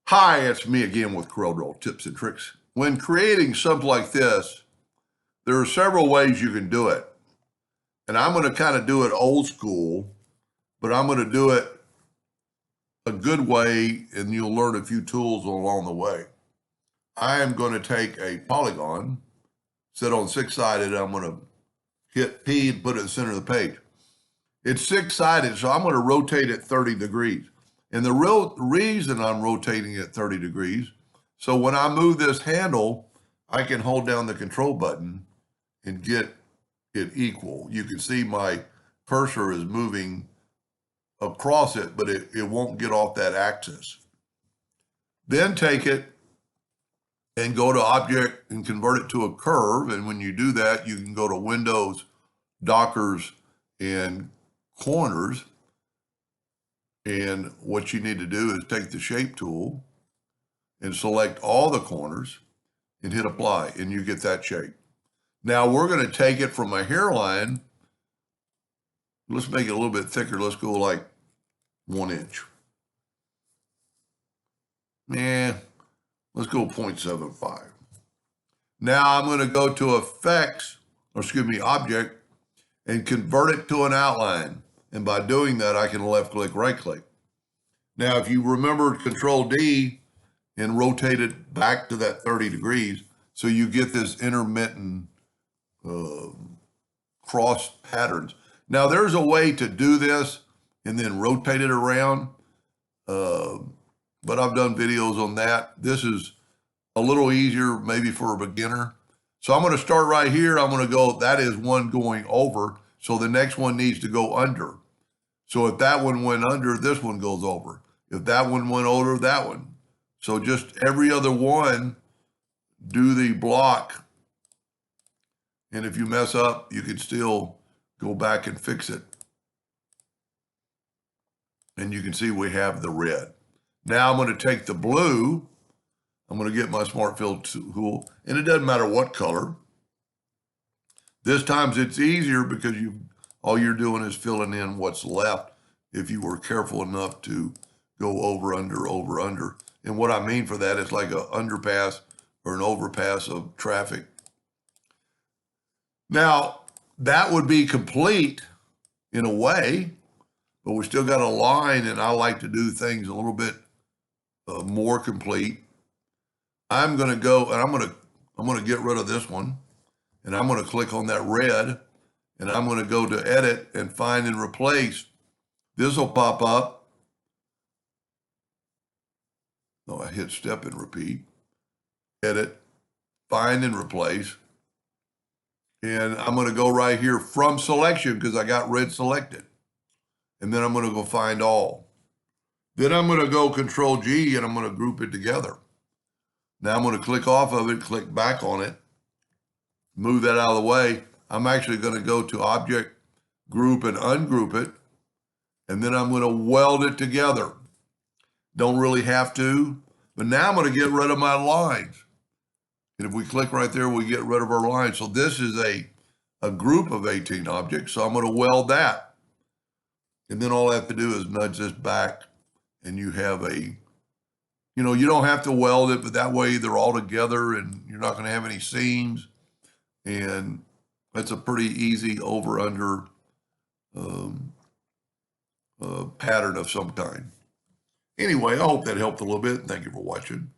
Hi, it's me again with Corel tips and tricks. When creating something like this, there are several ways you can do it. And I'm going to kind of do it old school, but I'm going to do it a good way, and you'll learn a few tools along the way. I am going to take a polygon, set on six-sided, I'm going to hit P and put it in the center of the page. It's six-sided, so I'm going to rotate it 30 degrees. And the real reason I'm rotating it 30 degrees, so when I move this handle, I can hold down the control button and get it equal. You can see my cursor is moving across it, but it won't get off that axis. Then take it and go to Object and convert it to a curve. And when you do that, you can go to Windows, Dockers, and Corners. And what you need to do is take the shape tool and select all the corners and hit apply, and you get that shape. Now we're going to take it from a hairline. Let's make it a little bit thicker. Let's go like 1 inch. Let's go 0.75. Now I'm going to go to Object, and convert it to an outline. And by doing that, I can left click, right click. Now, if you remember Control D and rotate it back to that 30 degrees, so you get this intermittent cross patterns. Now, there's a way to do this and then rotate it around, but I've done videos on that. This is a little easier maybe for a beginner. So I'm going to start right here. I'm going to go, that is one going over. So the next one needs to go under. So if that one went under, this one goes over. If that one went over, that one. So just every other one, do the block. And if you mess up, you can still go back and fix it. And you can see we have the red. Now I'm going to take the blue. I'm going to get my Smart Fill tool, and it doesn't matter what color. This time it's easier because all you're doing is filling in what's left if you were careful enough to go over, under, over, under. And what I mean for that is like an underpass or an overpass of traffic. Now, that would be complete in a way, but we still got a line, and I like to do things a little bit more complete. I'm going to go, and I'm going to get rid of this one, and I'm going to click on that red, and I'm going to go to Edit and Find and Replace. This will pop up. No, I hit Step and Repeat. Edit, Find and Replace. And I'm going to go right here from Selection because I got red selected. And then I'm going to go Find All. Then I'm going to go Control G, and I'm going to group it together. Now I'm going to click off of it, click back on it, move that out of the way. I'm actually going to go to Object, Group, and ungroup it. And then I'm going to weld it together. Don't really have to, but now I'm going to get rid of my lines. And if we click right there, we get rid of our lines. So this is a group of 18 objects. So I'm going to weld that. And then all I have to do is nudge this back, and you have you don't have to weld it, but that way they're all together and you're not going to have any seams. And that's a pretty easy over-under pattern of some kind. Anyway, I hope that helped a little bit. Thank you for watching.